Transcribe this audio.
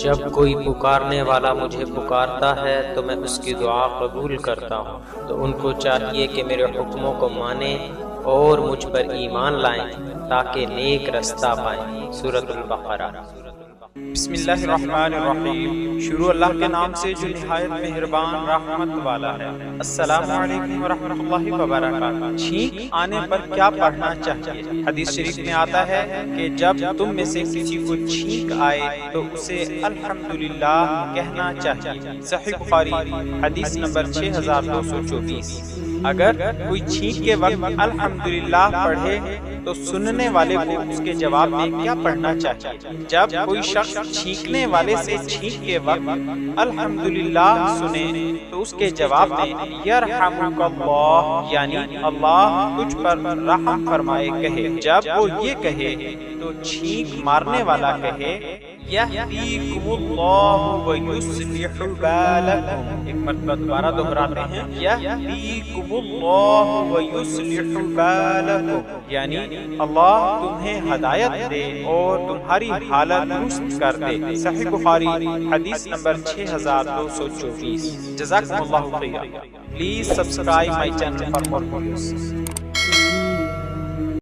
جب کوئی پکارنے والا مجھے پکارتا ہے تو میں اس کی دعا قبول کرتا ہوں، تو ان کو چاہیے کہ میرے حکموں کو مانیں اور مجھ پر ایمان لائیں تاکہ نیک رستہ پائیں۔ سورۃ البقرہ۔ بسم اللہ الرحمن الرحیم۔ شروع اللہ کے نام سے جو نہایت مہربان رحمت والا ہے۔ السلام علیکم ورحمۃ اللہ وبرکاتہ۔ چھینک آنے پر کیا پڑھنا چاہیے؟ حدیث شریف میں آتا ہے کہ جب تم میں سے کسی کو چھینک آئے تو اسے الحمدللہ کہنا چاہیے۔ صحیح بخاری حدیث نمبر 6224۔ اگر کوئی چھینک کے وقت الحمدللہ پڑھے تو سننے والے کو اس کے جواب میں کیا پڑھنا چاہیے؟ جب کوئی شخص چھینکنے والے سے چھینک کے وقت الحمدللہ سنے تو اس کے جواب میں یرحمک اللہ یعنی اللہ تجھ پر رحم فرمائے کہے۔ جب وہ یہ کہے تو چھینک مارنے والا کہے یہدیکم اللہ ویصلح بالکم۔ ایک مرتبہ دوبارہ دہراتے ہیں، یہدیکم اللہ ویصلح بالکم، یعنی اللہ تمہیں ہدایت دے اور تمہاری حالت درست کر دے۔ صحیح بخاری حدیث نمبر 6224۔ جزاکم اللہ خیرا۔ Please subscribe my channel for more videos.